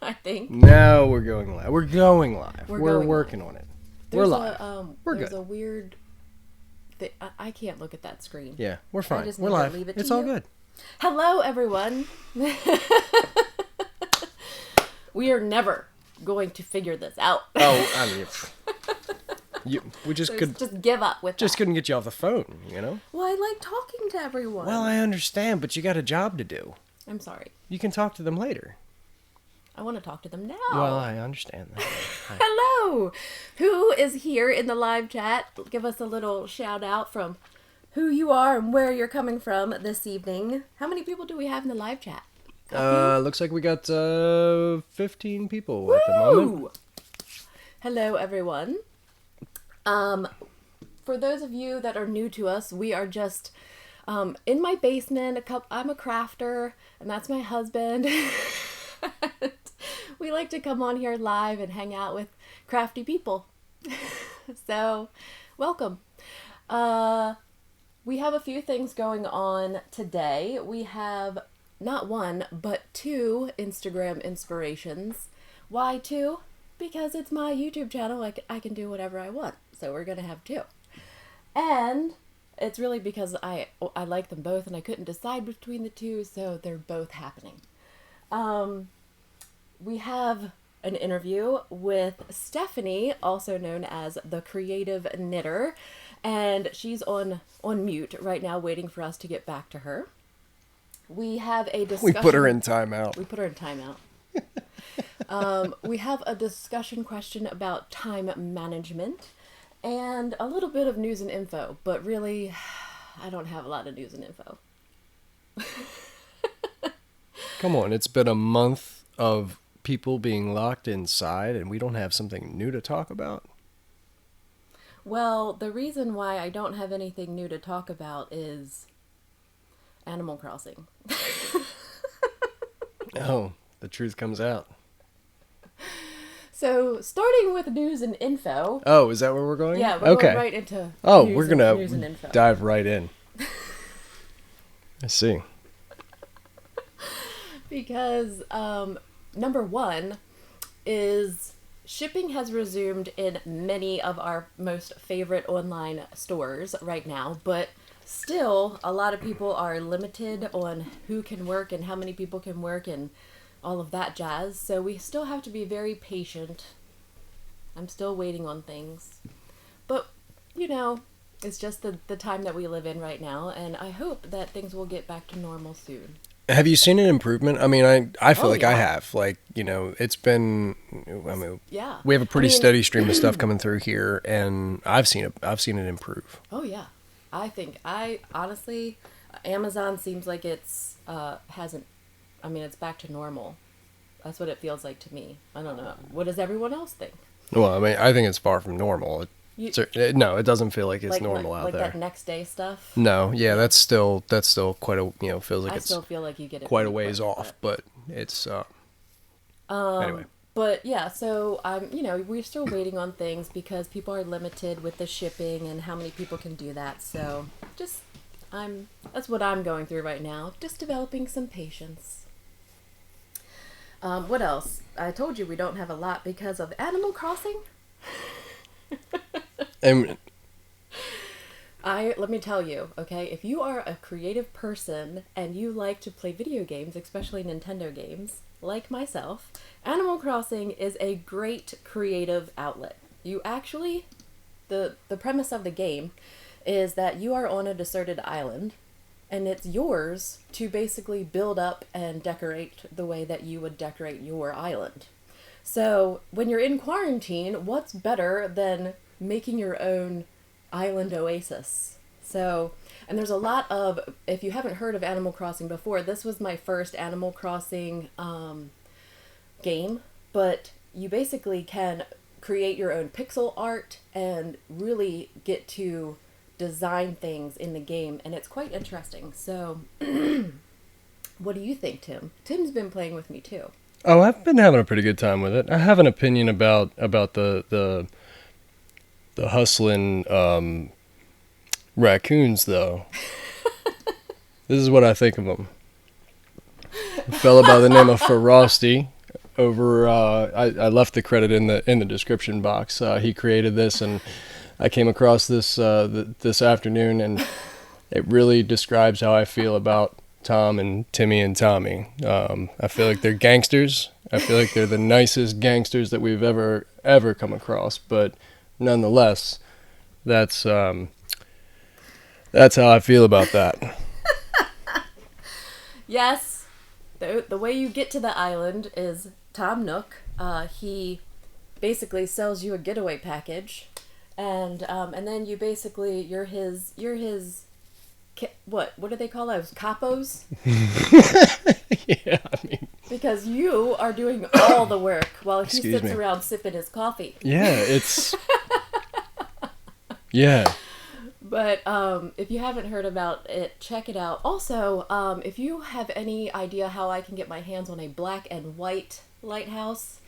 I think. Now we're going live. We're going live. We're working on it. We're live. We're There's good. a weird thing. I can't look at that screen. Yeah, we're fine. just We're need to live. leave it It's to all you. good. Hello, everyone. We are never going to figure this out. Oh, I mean, we just Just give up with just that. couldn't get you off the phone, you know? Well, I like talking to everyone. Well, I understand, but you got a job to do. I'm sorry. You can talk to them later. I want to talk to them now. Well, I understand that. Hello. Who is here in the live chat? Give us a little shout out from who you are and where you're coming from this evening. How many people do we have in the live chat? Looks like we got 15 people at the moment. Woo! Hello, everyone. For those of you that are new to us, we are just in my basement. I'm a crafter, and that's my husband. We like to come on here live and hang out with crafty people. So, welcome. We have a few things going on today. We have not one, but two Instagram inspirations. Why two? Because it's my YouTube channel. I can do whatever I want. So we're going to have two. And it's really because I like them both and I couldn't decide between the two, so they're both happening. We have an interview with Stephanie, also known as the Creative Knitter, and she's on mute right now waiting for us to get back to her. We have a discussion. We put her in timeout. We have a discussion question about time management and a little bit of news and info, but really, I don't have a lot of news and info. Come on, it's been a month of people being locked inside and we don't have something new to talk about? Well, the reason why I don't have anything new to talk about is Animal Crossing. Oh, the truth comes out. So, starting with news and info. Oh, is that where we're going? Yeah, we're going right into we're going news and info. to dive right in. I see. Because number one is shipping has resumed in many of our most favorite online stores right now, but still a lot of people are limited on who can work and how many people can work and all of that jazz. So we still have to be very patient. I'm still waiting on things. But, you know, it's just the time that we live in right now, and I hope that things will get back to normal soon. Have you seen an improvement? I mean, I feel like yeah. I have. Like, you know, it's been, Yeah. we have a pretty steady stream of stuff coming through here, and I've seen it improve. Oh, yeah. I honestly, Amazon seems like it's, it's back to normal. That's what it feels like to me. I don't know. What does everyone else think? Well, I mean, I think it's far from normal. No, it doesn't feel like it's normal out there. Like that next day stuff? No, yeah, that's still quite a, feels like I it's still feel like you get it quite a pretty ways quick, off, but it's, anyway. But yeah, so we're still waiting on things because people are limited with the shipping and how many people can do that. So that's what I'm going through right now. Just developing some patience. What else? I told you we don't have a lot because of Animal Crossing. And Let me tell you, okay, if you are a creative person and you like to play video games, especially Nintendo games, like myself, Animal Crossing is a great creative outlet. You actually, the premise of the game is that you are on a deserted island, and it's yours to basically build up and decorate the way that you would decorate your island. So when you're in quarantine, what's better than making your own island oasis? So, and there's a lot of, if you haven't heard of Animal Crossing before, this was my first Animal Crossing game, but you basically can create your own pixel art and really get to design things in the game, and it's quite interesting. So, what do you think, Tim? Tim's been playing with me too. Oh, I've been having a pretty good time with it. I have an opinion about the hustling raccoons, though. This is what I think of them. A fella by the name of Frosty. over. I left the credit in the description box. He created this, and I came across this this afternoon, and it really describes how I feel about Tom and Timmy and Tommy. I feel like they're gangsters. I feel like they're the nicest gangsters that we've ever come across. But nonetheless, that's how I feel about that. Yes, the way you get to the island is Tom Nook. He basically sells you a getaway package, and then you basically you're his what do they call those, capos? Yeah, I mean, because you are doing all the work while he Excuse sits me. around sipping his coffee. yeah, it's yeah. But if you haven't heard about it, check it out. Also, if you have any idea how I can get my hands on a black and white lighthouse,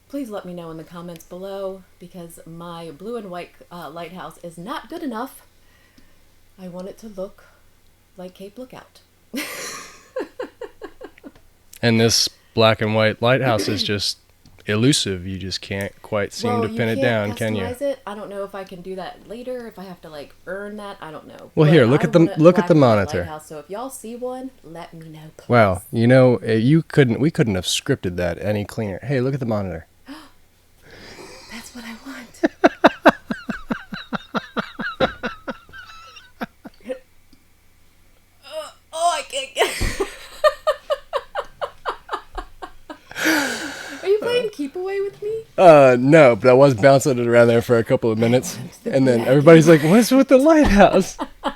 please let me know in the comments below, because my blue and white lighthouse is not good enough. I want it to look like Cape Lookout. And this black and white lighthouse is just elusive. You just can't quite seem to pin it down, can you? It. I don't know if I can do that later, if I have to like earn that. I don't know. Well, But here, look I at the want a look at black the and white monitor. lighthouse, so if y'all see one, let me know, please. Wow, we couldn't have scripted that any cleaner. Hey, look at the monitor. That's what I want. I can't get. Are you playing keep away with me? No, but I was bouncing it around there for a couple of minutes, and then everybody's like, "What's with the lighthouse?" I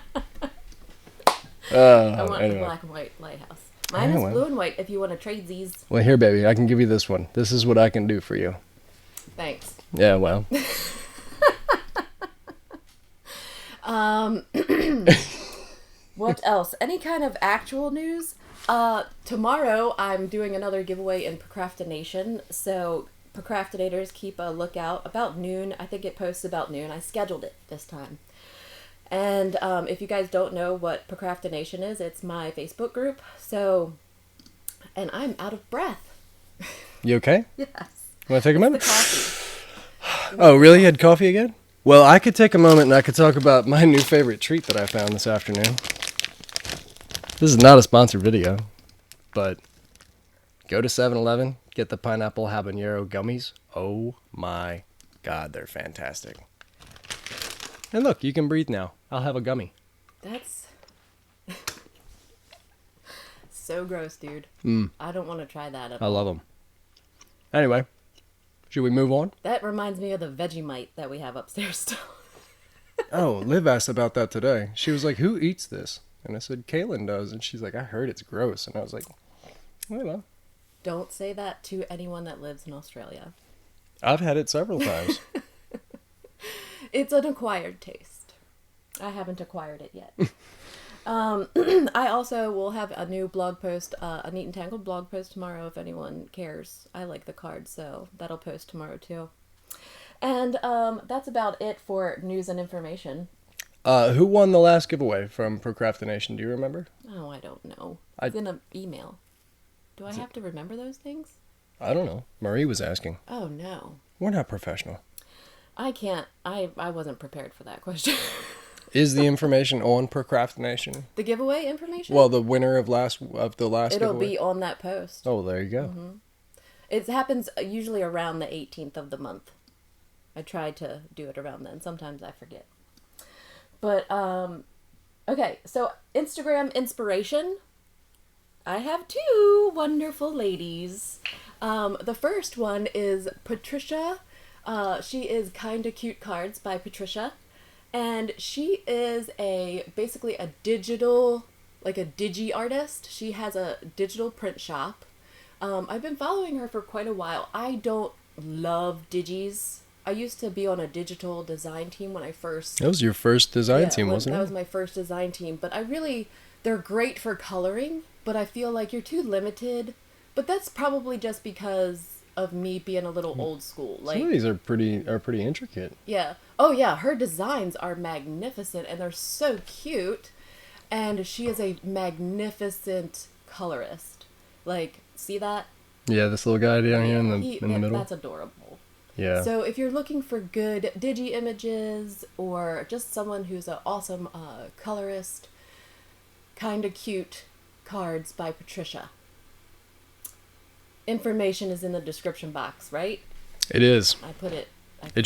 want the anyway. black and white lighthouse. Mine Yeah, is well. blue and white if you want to trade these. Well, here, baby, I can give you this one. This is what I can do for you. Thanks. Yeah, well. What else? Any kind of actual news? Tomorrow I'm doing another giveaway in procrastination, so procrastinators keep a lookout. About noon, I think it posts about noon. I scheduled it this time. And if you guys don't know what procrastination is, it's my Facebook group. So, and I'm out of breath. You okay? Yes. Want to take a The minute? coffee. Oh, really? You had coffee again? Well, I could take a moment and I could talk about my new favorite treat that I found this afternoon. This is not a sponsored video, but go to 7-Eleven, get the pineapple habanero gummies. Oh my God, they're fantastic. And look, you can breathe now. I'll have a gummy. That's so gross, dude. I don't want to try that at I all. love them. Anyway, should we move on? That reminds me of the Vegemite that we have upstairs still. Oh, Liv asked about that today. She was like, who eats this? And I said, Kaylin does. And she's like, I heard it's gross. And I was like, oh, well. Don't say that to anyone that lives in Australia. I've had it several times. It's an acquired taste. I haven't acquired it yet. I also will have a new blog post, a Neat and Tangled blog post tomorrow if anyone cares. I like the card, so that'll post tomorrow too. And that's about it for news and information. Who won the last giveaway from Procrastination? Do you remember? Oh, I don't know. It's in an email. Do I have to remember those things? I don't know. Marie was asking. Oh, no. We're not professional. I can't. I wasn't prepared for that question. Is the information on Procrastination? The giveaway information? Well, the winner of the last It'll giveaway? be on that post. Oh, there you go. It happens usually around the 18th of the month. I try to do it around then. Sometimes I forget. But, okay, so Instagram inspiration. I have two wonderful ladies. The first one is Patricia. She is Kinda Cute Cards by Patricia. And she is basically a digital, like a digi artist. She has a digital print shop. I've been following her for quite a while. I don't love digis. I used to be on a digital design team when I first... That was your first design team, wasn't it? That was my first design team. But they're great for coloring, but I feel like you're too limited. But that's probably just because of me being a little old school. Like, some of these are pretty intricate. yeah. Oh, yeah. Her designs are magnificent, and they're so cute. And she is a magnificent colorist. Like, see that? Yeah, this little guy down here in the middle. That's adorable. Yeah. So if you're looking for good digi images or just someone who's an awesome colorist, kind of cute cards by Patricia. Information is in the description box, right? It is. I put it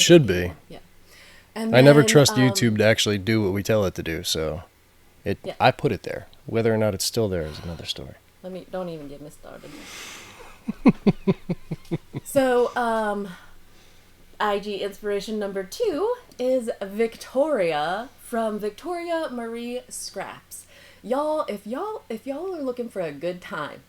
should be. Yeah. And I never then, trust YouTube to actually do what we tell it to do, so Yeah. I put it there. Whether or not it's still there is another story. Don't even get me started. So, IG inspiration number 2 is Victoria from Victoria Marie Scraps. Y'all, if y'all are looking for a good time,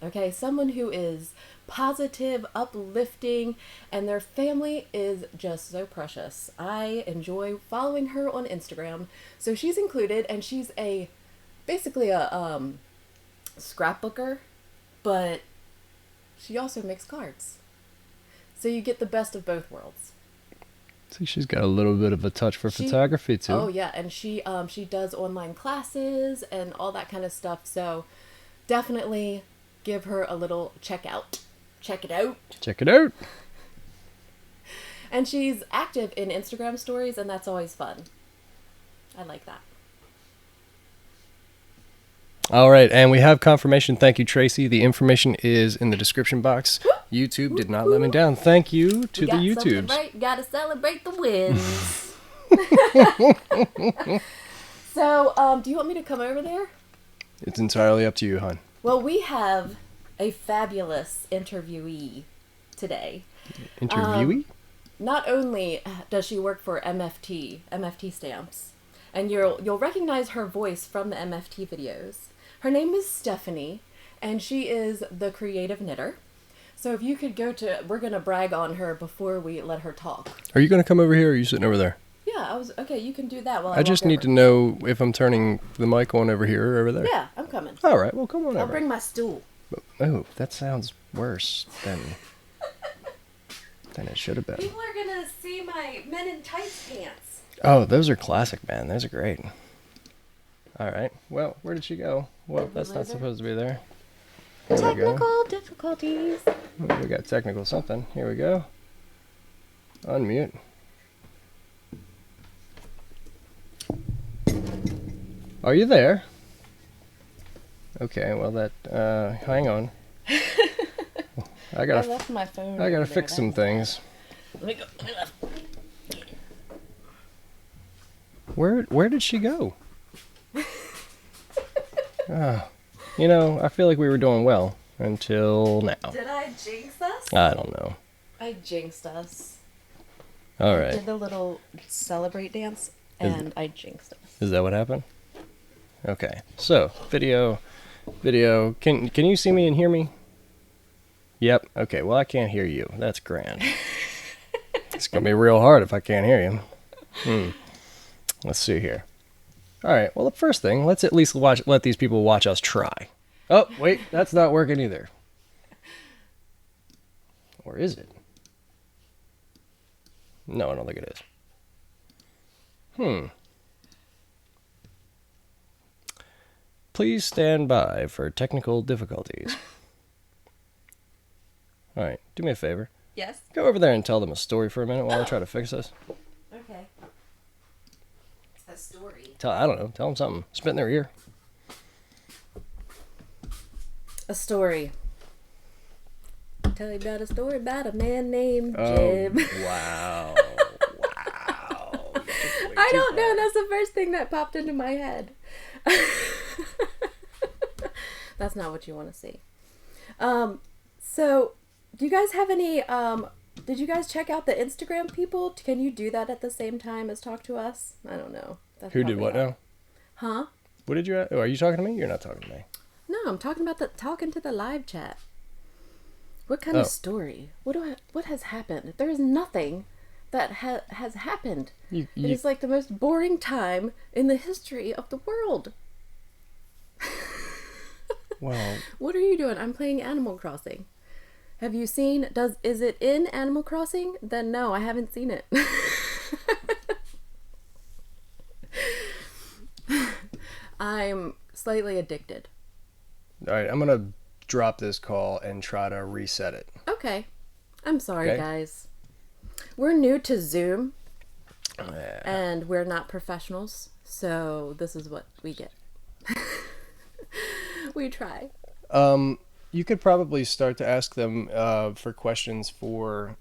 okay, someone who is positive, uplifting, and their family is just so precious. I enjoy following her on Instagram. So she's included, and she's basically a scrapbooker, but she also makes cards. So you get the best of both worlds. See, she's got a little bit of a touch for photography too. Oh yeah, and she does online classes and all that kind of stuff. So definitely give her a little check it out. Check it out. And she's active in Instagram stories, and that's always fun. I like that. All right, and we have confirmation. Thank you, Tracy. The information is in the description box. YouTube did not let me down. Thank you to the YouTubes. Right. Gotta celebrate the wins. So, do you want me to come over there? It's entirely up to you, hon. Well, we have a fabulous interviewee today. Interviewee? Not only does she work for MFT stamps, and you'll recognize her voice from the MFT videos. Her name is Stephanie, and she is the creative knitter. So if you could we're going to brag on her before we let her talk. Are you going to come over here, or are you sitting over there? Yeah, okay, you can do that while I just need to know if I'm turning the mic on over here or over there. Yeah, I'm coming. All right, well, come on over. I'll bring my stool. Oh, that sounds worse than it should have been. People are going to see my men in tights pants. Oh, those are classic, man. Those are great. All right. Well, where did she go? Well, that's not supposed to be there. Technical difficulties. We got technical something. Here we go. Unmute. Are you there? Okay, well hang on. I left my phone. I gotta fix some things. Let me go. Where did she go? I feel like we were doing well until now. Did I jinx us? I don't know. I jinxed us. All I right. did the little celebrate dance, and I jinxed us. Is that what happened? Okay. So, video. Can you see me and hear me? Yep. Okay. Well, I can't hear you. That's grand. It's gonna be real hard if I can't hear you. Let's see here. All right. Well, the first thing, let's at least let these people watch us try. Oh, wait, that's not working either. Or is it? No, I don't think it is. Please stand by for technical difficulties. All right, do me a favor. Yes. Go over there and tell them a story for a minute while I try to fix this. Okay. A story. I don't know. Tell them something. Spit in their ear. A story. Tell you about a story about a man named Jim. Wow. Wow. I don't know. That's the first thing that popped into my head. That's not what you want to see. So, do you guys have any, did you guys check out the Instagram people? Can you do that at the same time as talk to us? I don't know. That's Who did what now? Huh? What did you? Oh, are you talking to me? You're not talking to me. No, I'm talking about talking to the live chat. What kind of story? What has happened? There is nothing that has happened. It is like the most boring time in the history of the world. Well, what are you doing? I'm playing Animal Crossing. Have you seen? Is it in Animal Crossing? Then no, I haven't seen it. I'm slightly addicted. all right, I'm gonna drop this call and try to reset it. Okay. I'm sorry, Okay. guys. We're new to Zoom, Yeah. and we're not professionals, so this is what we get. We try. You could probably start to ask them for questions for.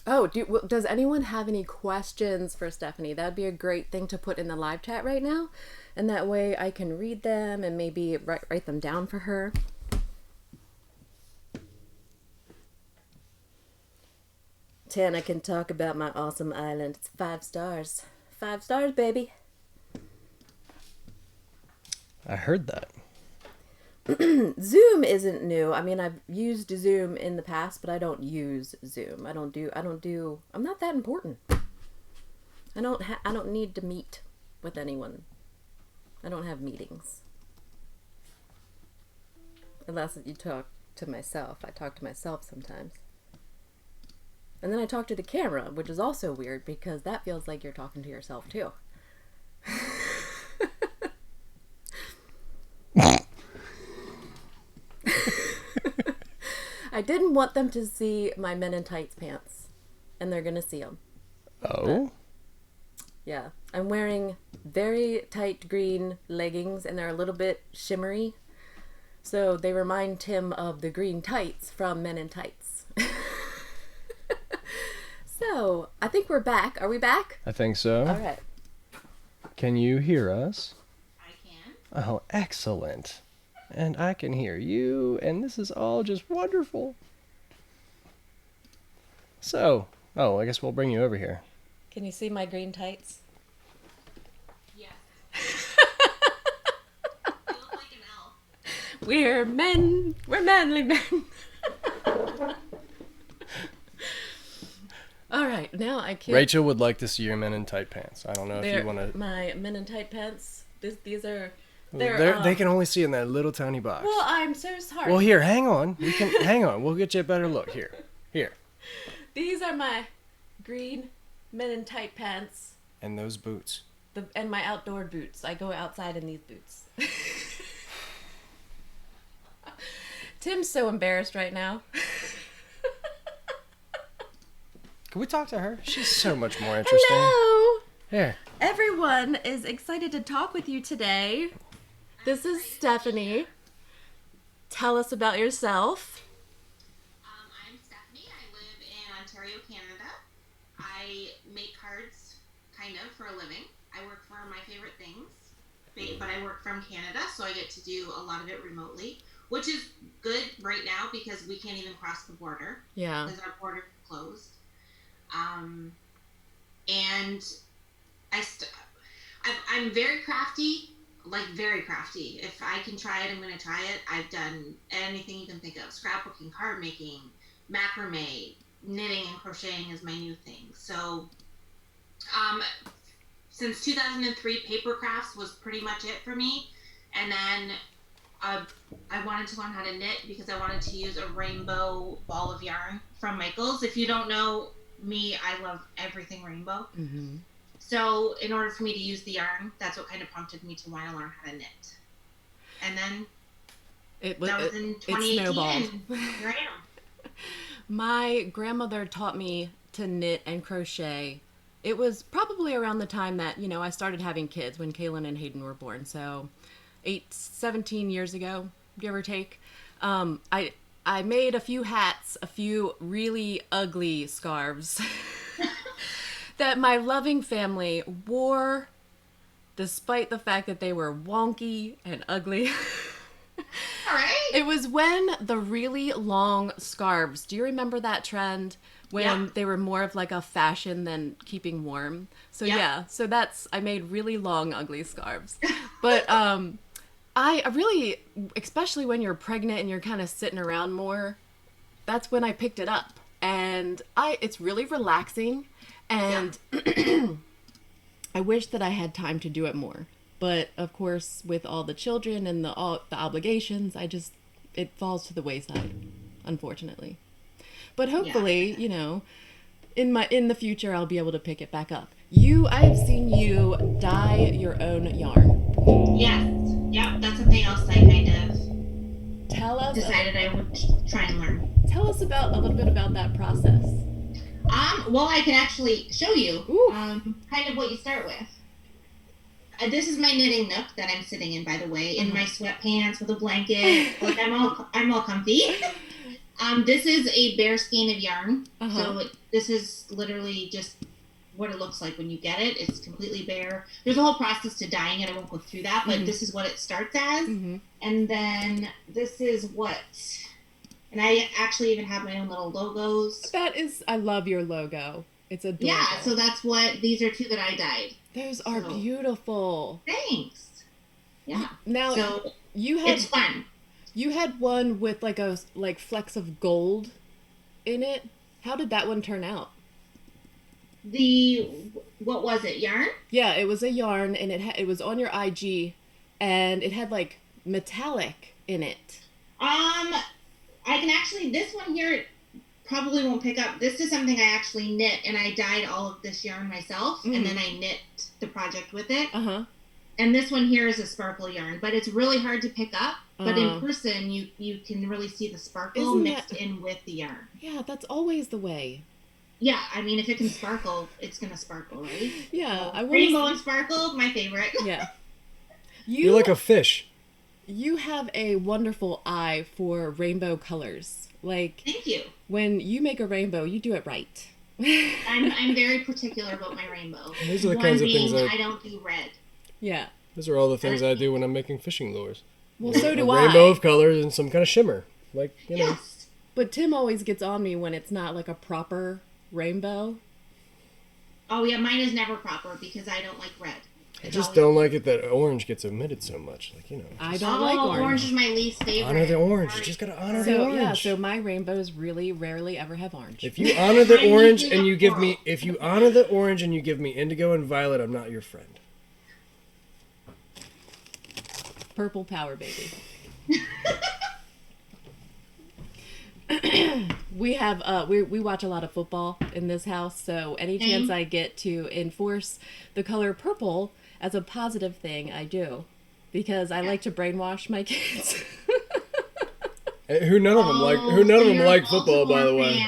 Oh, does anyone have any questions for Stephanie? That'd be a great thing to put in the live chat right now, and that way I can read them and maybe write them down for her. Tana can talk about my awesome island. It's 5 stars. 5 stars, baby. I heard that. Zoom isn't new. I mean, I've used Zoom in the past, but I don't use Zoom. I'm not that important. I don't need to meet with anyone. I don't have meetings. Unless you talk to myself. I talk to myself sometimes. And then I talk to the camera, which is also weird because that feels like you're talking to yourself too. I didn't want them to see my Men in Tights pants, and they're gonna see them. Oh? Yeah. I'm wearing very tight green leggings, and they're a little bit shimmery. So they remind Tim of the green tights from Men in Tights. So, I think we're back. Are we back? I think so. All right. Can you hear us? I can. Oh, excellent. And I can hear you, and this is all just wonderful. So, I guess we'll bring you over here. Can you see my green tights? Yes. You look like an elf. We're men. We're manly men. All right, now I can't. Rachel would like to see your Men in Tight pants. I don't know if you want to. My Men in Tight pants. These are. They can only see in that little tiny box. Well, I'm so sorry. Well, here, hang on. You can hang on. We'll get you a better look. Here. These are my green Men in Tight pants. And those boots. And my outdoor boots. I go outside in these boots. Tim's so embarrassed right now. Can we talk to her? She's so much more interesting. Hello! Here. Everyone is excited to talk with you today. This is Stephanie. Tell us about yourself. I'm Stephanie. I live in Ontario, Canada. I make cards, kind of, for a living. I work for my favorite things, but I work from Canada, so I get to do a lot of it remotely, which is good right now because we can't even cross the border. Yeah. Because our border is closed. And I'm very crafty, like very crafty. If I can try it, I'm going to try it. I've done anything you can think of. Scrapbooking, card making, macrame, knitting and crocheting is my new thing. So, since 2003, paper crafts was pretty much it for me. And then I wanted to learn how to knit because I wanted to use a rainbow ball of yarn from Michaels. If you don't know me, I love everything rainbow. Mm-hmm. So in order for me to use the yarn, that's what kind of prompted me to want to learn how to knit. And then that was in 2018, and here I am. My grandmother taught me to knit and crochet. It was probably around the time that, I started having kids when Kaylin and Hayden were born. So 17 years ago, give or take. I made a few hats, a few really ugly scarves that my loving family wore despite the fact that they were wonky and ugly. All right. It was when the really long scarves, do you remember that trend? When they were more of like a fashion than keeping warm. So so I made really long, ugly scarves. But I really, especially when you're pregnant and you're kind of sitting around more, that's when I picked it up. And it's really relaxing. And I wish that I had time to do it more. But of course, with all the children and the obligations, it falls to the wayside, unfortunately. But hopefully, in the future, I'll be able to pick it back up. I have seen you dye your own yarn. Yes. Yeah, that's something else I kind of Tell us decided I would try and learn. Tell us about a little bit about that process. Well, I can actually show you Ooh. kind of what you start with. This is my knitting nook that I'm sitting in, by the way, in my sweatpants with a blanket. Like I'm all comfy. This is a bare skein of yarn. So this is literally just what it looks like when you get it. It's completely bare. There's a whole process to dyeing it. I won't go through that, but this is what it starts as. And then this is what, and I actually even have my own little logos. I love your logo. It's adorable. Yeah, so that's what, these are two that I dyed. Those are beautiful. Thanks. Yeah. Now, so it's fun. You had one with like flecks of gold in it. How did that one turn out? What was it, yarn? Yeah, it was a yarn, and it was on your IG, and it had like metallic in it. I can actually, this one here probably won't pick up. This is something I actually knit, and I dyed all of this yarn myself, and then I knit the project with it. And this one here is a sparkle yarn, but it's really hard to pick up. But in person, you can really see the sparkle mixed in with the yarn. Yeah, that's always the way. Yeah, I mean, if it can sparkle, it's gonna sparkle, right? Yeah, so, rainbow and sparkle, my favorite. Yeah. You're like a fish. You have a wonderful eye for rainbow colors. Like, thank you. When you make a rainbow, you do it right. I'm very particular about my rainbow. These are the kinds of things I don't do red. Yeah. Those are all the things I do when I'm making fishing lures. Well, so do I. Rainbow of colors and some kind of shimmer, like you know. But Tim always gets on me when it's not like a proper rainbow. Oh yeah, mine is never proper because I don't like red. I just don't like it that orange gets omitted so much. Like, you know. I don't like orange. Orange is my least favorite. Honor the orange. You just gotta honor the orange. Yeah, so my rainbows really rarely ever have orange. If you honor the orange and you give me, indigo and violet, I'm not your friend. Purple power, baby. We have we watch a lot of football in this house, so any chance I get to enforce the color purple as a positive thing, I do, because I like to brainwash my kids. Who none of them like football, by the way.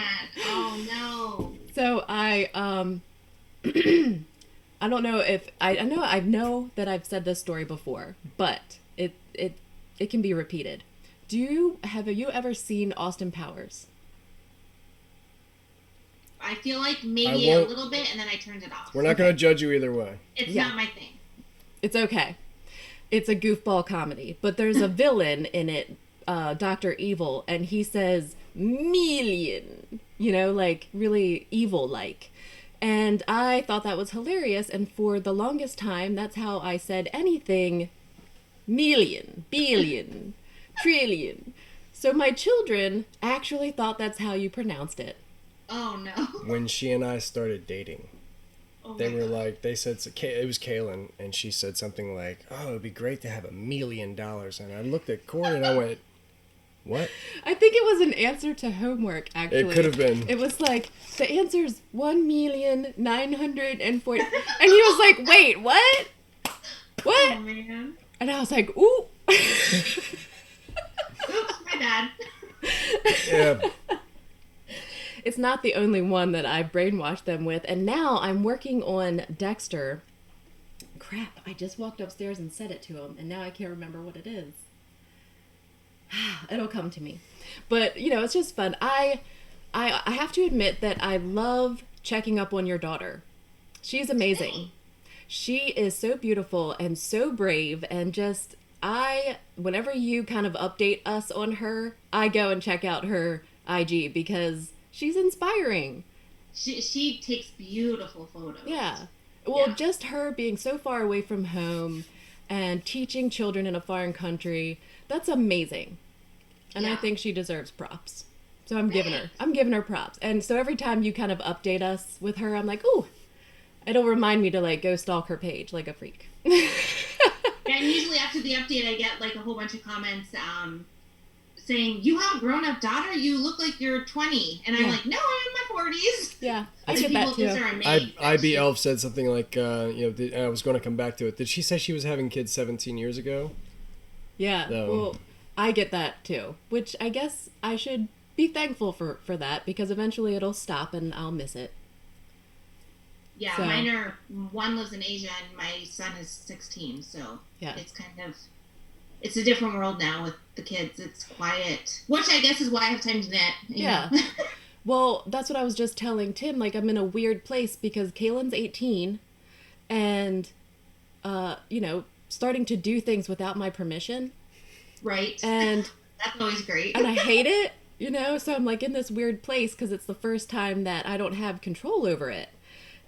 Oh no. So I I don't know if I know that I've said this story before, but it can be repeated. Have you ever seen Austin Powers? I feel like maybe a little bit, and then I turned it off. We're not going to judge you either way. It's not my thing. It's okay. It's a goofball comedy, but there's a villain in it, Dr. Evil, and he says million, like really evil-like. And I thought that was hilarious, and for the longest time, that's how I said anything million, billion, trillion. So my children actually thought that's how you pronounced it. Oh, no. When she and I started dating, they said, it was Kaylin, and she said something like, oh, it would be great to have $1 million. And I looked at Corey and I went, what? I think it was an answer to homework, actually. It could have been. It was like, the answer's 1,940,000. And he was like, wait, what? What? Oh, man. And I was like, ooh. Oops, my bad. Yeah. It's not the only one that I've brainwashed them with. And now I'm working on Dexter. Crap, I just walked upstairs and said it to him, and now I can't remember what it is. It'll come to me. But, it's just fun. I have to admit that I love checking up on your daughter. She's amazing. She is so beautiful and so brave, and just, whenever you kind of update us on her, I go and check out her IG because she's inspiring. She takes beautiful photos. Yeah. Well, just her being so far away from home and teaching children in a foreign country, that's amazing. And I think she deserves props. So I'm giving her props. And so every time you kind of update us with her, I'm like, ooh, it'll remind me to go stalk her page like a freak. And usually after the update, I get a whole bunch of comments saying, you have a grown-up daughter? You look like you're 20. And I'm like, no, I'm in my 40s. Yeah, I get that too. IB Elf said something like, I was going to come back to it. Did she say she was having kids 17 years ago? Yeah, well, I get that too, which I guess I should be thankful for that because eventually it'll stop and I'll miss it. Yeah, So, mine are, one lives in Asia and my son is 16, so yeah. it's kind of, it's a different world now with the kids. It's quiet, which I guess is why I have time to knit, you Yeah. know. Well, that's what I was just telling Tim. Like, I'm in a weird place because Kaylin's 18 and, starting to do things without my permission. Right. And That's always great. and I hate it, so I'm like in this weird place because it's the first time that I don't have control over it.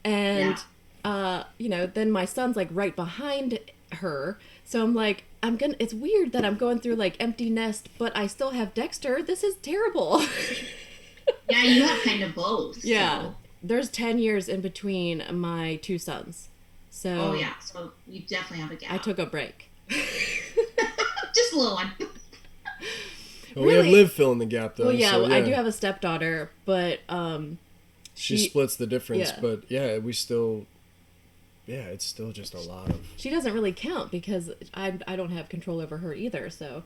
And, then my son's like right behind her. So I'm like, it's weird that I'm going through like empty nest, but I still have Dexter. This is terrible. Yeah, you have kind of both. Yeah. So. There's 10 years in between my two sons. So. Oh, yeah. So you definitely have a gap. I took a break. Just a little one. Well, we have Liv filling the gap, though. Well, yeah, so, I do have a stepdaughter, but she splits the difference, yeah. but yeah, we still, it's still just a lot of. She doesn't really count because I don't have control over her either. So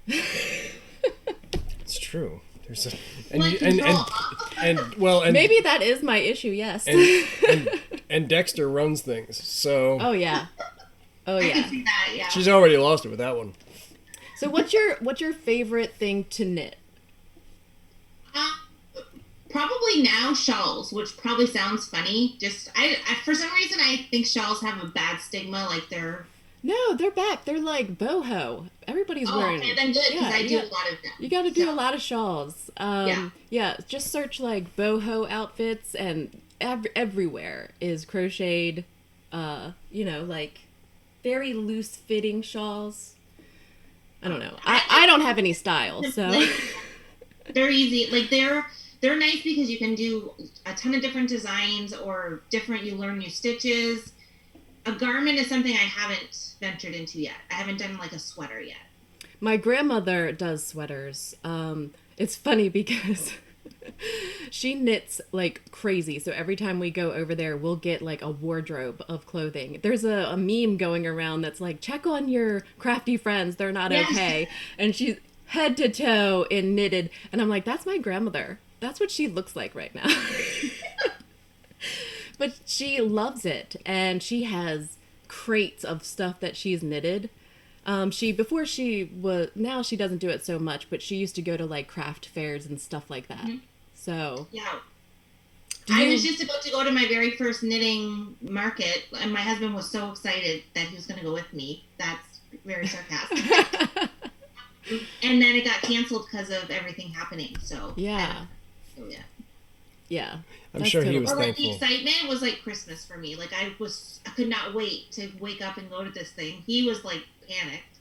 It's true. There's a Well, and maybe that is my issue. Yes. And Dexter runs things, so. Oh yeah. Oh I yeah. can see that. Yeah. She's already lost it with that one. So what's your favorite thing to knit? Probably now shawls, which probably sounds funny. Just I for some reason I think shawls have a bad stigma, like they're. No, they're back. They're like boho. Everybody's wearing. Okay, then good because I do a lot of them. You got to do a lot of shawls. Yeah. Yeah. Just search like boho outfits, and everywhere is crocheted. Like very loose fitting shawls. I don't know. I don't have any style, so. They're easy. Like they're nice because you can do a ton of different designs or you learn new stitches. A garment is something I haven't ventured into yet. I haven't done like a sweater yet. My grandmother does sweaters. It's funny because she knits like crazy. So every time we go over there, we'll get like a wardrobe of clothing. There's a meme going around that's like, check on your crafty friends. They're not okay. And she's head to toe in knitted. And I'm like, that's my grandmother. That's what she looks like right now. But she loves it. And she has crates of stuff that she's knitted. Now she doesn't do it so much, but she used to go to like craft fairs and stuff like that. Mm-hmm. So yeah, I was just about to go to my very first knitting market, and my husband was so excited that he was going to go with me. That's very sarcastic. And then it got canceled because of everything happening. So yeah. Yeah. I'm sure he was thankful. The excitement was like Christmas for me. Like I could not wait to wake up and go to this thing. He was like panicked,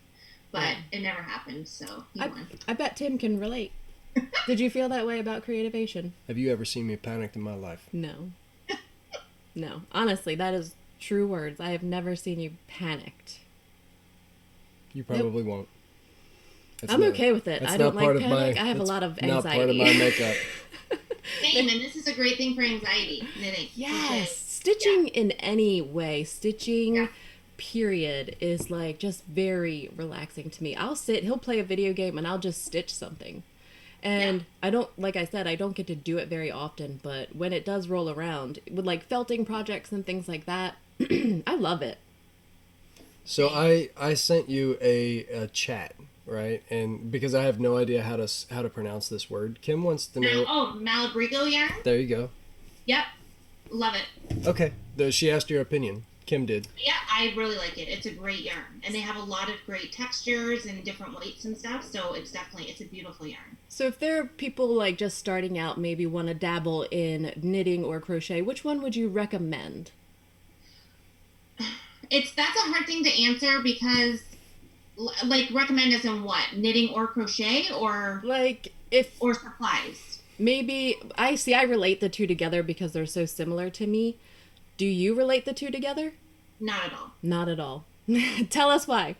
but it never happened. So he won. I bet Tim can relate. Did you feel that way about Creativation? Have you ever seen me panicked in my life? No. No. Honestly, that is true words. I have never seen you panicked. You probably won't. I'm okay with it. I don't like panic. I have a lot of anxiety. Not part of my makeup. Same, and this is a great thing for anxiety, knitting. Yes. Stitching in any way. Period, is like just very relaxing to me. He'll play a video game and I'll just stitch something. And I don't, like I said, I don't get to do it very often, but when it does roll around with like felting projects and things like that, I love it. So I sent you a chat, right? And because I have no idea how to pronounce this word, Kim wants to know. Malabrigo yarn. There you go. Yep, love it. Okay, she asked your opinion. Kim did. Yeah, I really like it. It's a great yarn, and they have a lot of great textures and different weights and stuff. So it's a beautiful yarn. So if there are people like just starting out, maybe want to dabble in knitting or crochet, which one would you recommend? That's a hard thing to answer because, like, recommend as in what? Knitting or crochet or or supplies? Maybe I relate the two together because they're so similar to me. Do you relate the two together? Not at all. Not at all. Tell us why.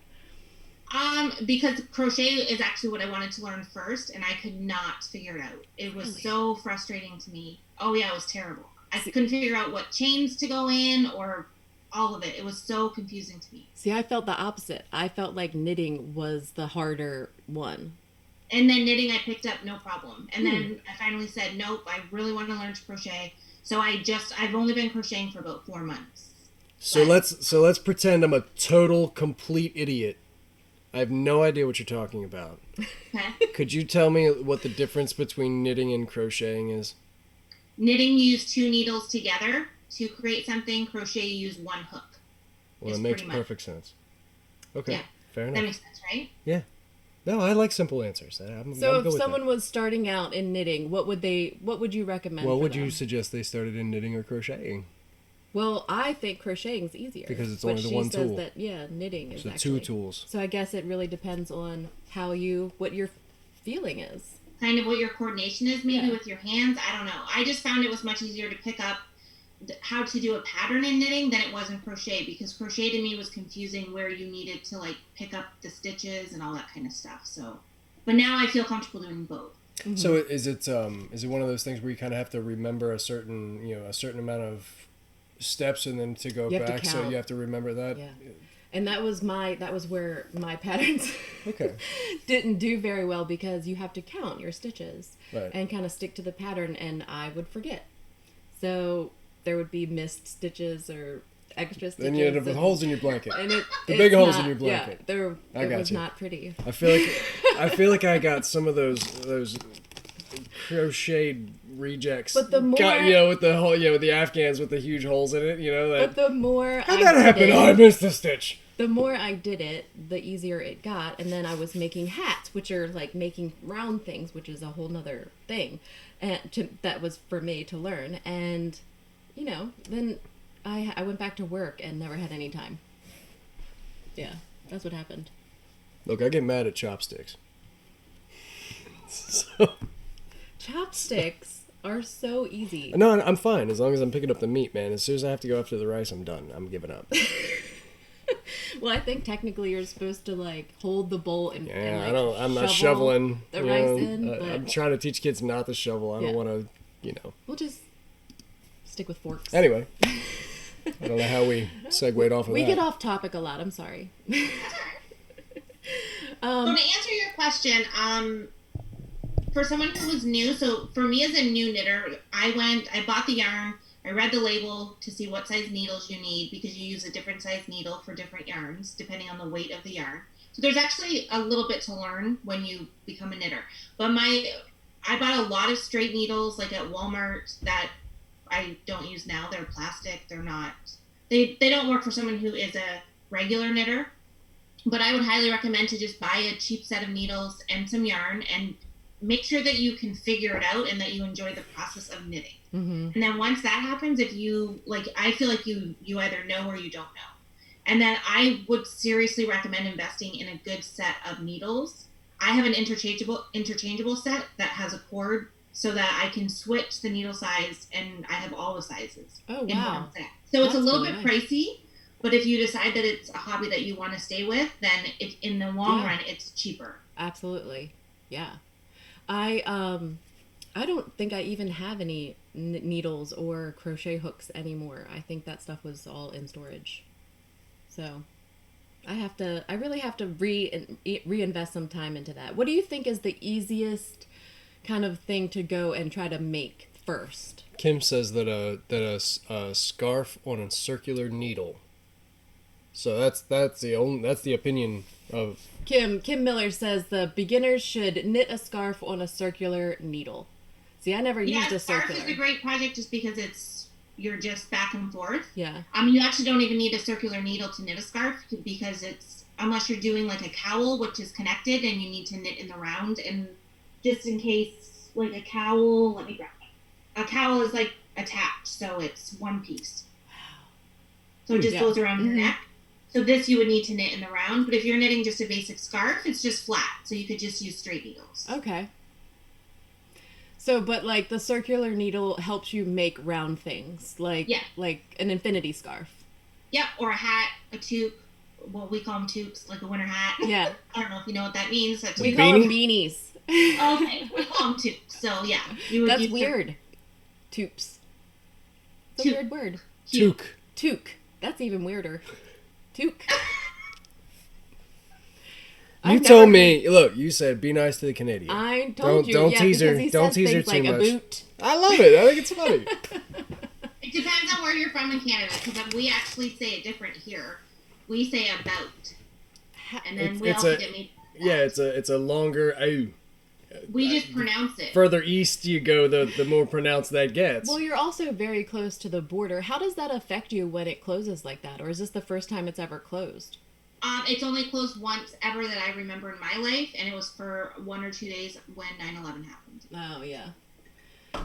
Because crochet is actually what I wanted to learn first, and I could not figure it out. It was so frustrating to me. Oh yeah, it was terrible. I couldn't figure out what chains to go in or all of it. It was so confusing to me. See, I felt the opposite. I felt like knitting was the harder one. And then knitting I picked up no problem. And then I finally said, nope, I really want to learn to crochet. So I've only been crocheting for about 4 months. So let's pretend I'm a total complete idiot. I have no idea what you're talking about. Okay. Could you tell me what the difference between knitting and crocheting is? Knitting, you use 2 needles together to create something. Crochet, you use 1 hook. Well, it makes perfect sense. Okay, yeah. Fair enough. That makes sense, right? Yeah. No, I like simple answers. I'm so good if with someone that. was starting out in knitting, what would you recommend? What for would them? you suggest they started in knitting or crocheting? Well, I think crocheting's easier. Because it's but only the one she says tool. that, knitting is So actually 2 tools. So I guess it really depends on what your feeling is. Kind of what your coordination is maybe Yeah. with your hands. I don't know. I just found it was much easier to pick up how to do a pattern in knitting than it was in crochet, because crochet to me was confusing where you needed to like pick up the stitches and all that kind of stuff. So, but now I feel comfortable doing both. Mm-hmm. So is it one of those things where you kind of have to remember a certain amount of steps and then to go You have to back, so count. you have to remember that? Yeah. And that was where my patterns Okay. didn't do very well, because you have to count your stitches Right. and kind of stick to the pattern, and I would forget. So there would be missed stitches or extra stitches. Then you end up with holes in your blanket. And The it's big holes in not- your blanket. Yeah, I got was you. not pretty. I feel like I got some of those crocheted rejects. But the more- with the hole, with the Afghans with the huge holes in it, But the more how'd that happen? Oh, I missed a stitch. The more I did it, the easier it got. And then I was making hats, which are like making round things, which is a whole nother thing. And that was for me to learn. And, then I went back to work and never had any time. Yeah, that's what happened. Look, I get mad at chopsticks. So Chopsticks are so easy. no, I'm fine as long as I'm picking up the meat, man. As soon as I have to go after the rice, I'm done. I'm giving up. Well, I think technically you're supposed to like hold the bowl and Yeah, like, I'm not shovel shoveling. the rice in. I'm But trying to teach kids not to shovel. I Yeah. don't want to, we'll just stick with forks. Anyway, I don't know how we segued off of We that. get off topic a lot. I'm sorry. So to answer your question, for someone who was new, so for me as a new knitter, I bought the yarn, I read the label to see what size needles you need, because you use a different size needle for different yarns, depending on the weight of the yarn. So there's actually a little bit to learn when you become a knitter. But I bought a lot of straight needles, like at Walmart, that I don't use now. They're plastic. They're not, they don't work for someone who is a regular knitter. But I would highly recommend to just buy a cheap set of needles and some yarn, and make sure that you can figure it out and that you enjoy the process of knitting. Mm-hmm. And then once that happens, if you I feel like you either know or you don't know. And then I would seriously recommend investing in a good set of needles. I have an interchangeable set that has a cord, so that I can switch the needle size, and I have all the sizes. Oh, in wow. one set. So it's a That's little really bit nice. pricey, but if you decide that it's a hobby that you want to stay with, then in the long Yeah. run, it's cheaper. Absolutely. Yeah. I don't think I even have any needles or crochet hooks anymore. I think that stuff was all in storage. So I really have to reinvest some time into that. What do you think is the easiest kind of thing to go and try to make first? Kim says that a scarf on a circular needle. So that's the opinion of Kim Miller says the beginners should knit a scarf on a circular needle. See, I never used a scarf circular. is a great project just because you're just back and forth. Yeah. You actually don't even need a circular needle to knit a scarf, because unless you're doing like a cowl, which is connected, and you need to knit in the round. And just in case, like a cowl, let me grab it. A cowl is like attached, so it's one piece. So it just Yeah. goes around your Mhm. neck. So this you would need to knit in the round, but if you're knitting just a basic scarf, it's just flat, so you could just use straight needles. Okay. So, but like the circular needle helps you make round things, like Yeah. like an infinity scarf. Yep, or a hat, a toque. Well, we call them toques, like a winter hat. Yeah. I don't know if you know what that means. That's We weird. call them beanies. Okay, we call them toques. So yeah, you would That's use weird. Toops. It's a Toque. weird word. toque. Toque. That's even weirder. Toque. You told me, look, you said be nice to the Canadian. I told you, don't yeah, tease her. because he Don't says tease her things too like much. a boot. I love it. I think it's funny. It depends on where you're from in Canada, because we actually say it different here. We say about, and then we also get made. Yeah, it's a longer. We just pronounce it. Further east you go, the more pronounced that gets. Well, you're also very close to the border. How does that affect you when it closes like that, or is this the first time it's ever closed? It's only closed once ever that I remember in my life, and it was for 1 or 2 days when 9/11 happened. Oh, yeah.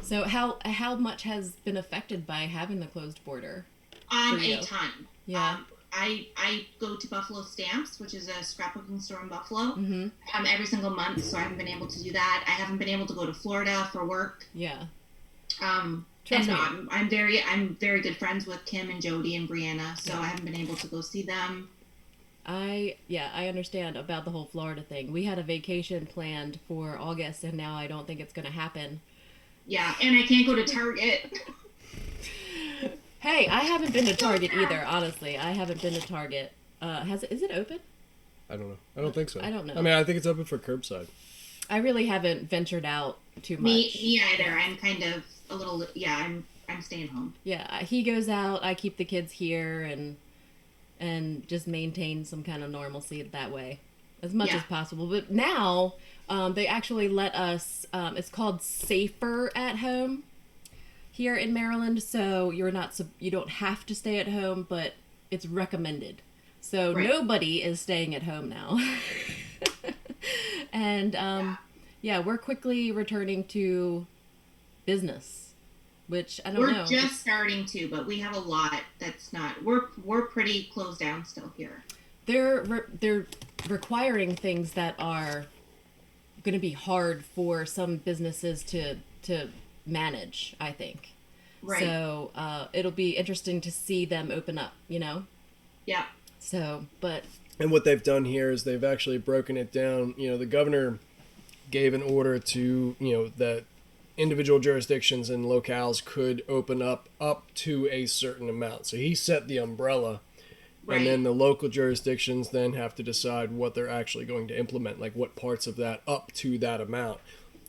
So how much has been affected by having the closed border? A ton. Yeah. I go to Buffalo Stamps, which is a scrapbooking store in Buffalo, Mm-hmm. Every single month, so I haven't been able to do that. I haven't been able to go to Florida for work. Yeah. Trust me. I'm very good friends with Kim and Jody and Brianna, so I haven't been able to go see them. I understand about the whole Florida thing. We had a vacation planned for August, and now I don't think it's going to happen. Yeah, and I can't go to Target. Hey, I haven't been to Target either, honestly. I haven't been to Target. Is it open? I don't know. I don't think so. I don't know. I mean, I think it's open for curbside. I really haven't ventured out too much. Me either. I'm kind of a little, I'm staying home. Yeah, he goes out, I keep the kids here, and just maintain some kind of normalcy that way as much as possible. But now they actually let us, it's called Safer at Home here in Maryland. So you don't have to stay at home, but it's recommended. So nobody is staying at home now. And we're quickly returning to business. Which I don't know. We're just starting to, but we have a lot that's not. We're pretty closed down still here. They're requiring things that are going to be hard for some businesses to manage, I think. Right. So it'll be interesting to see them open up. Yeah. So, but. And what they've done here is they've actually broken it down. The governor gave an order to that individual jurisdictions and locales could open up to a certain amount. So he set the umbrella, and then the local jurisdictions then have to decide what they're actually going to implement, like what parts of that up to that amount.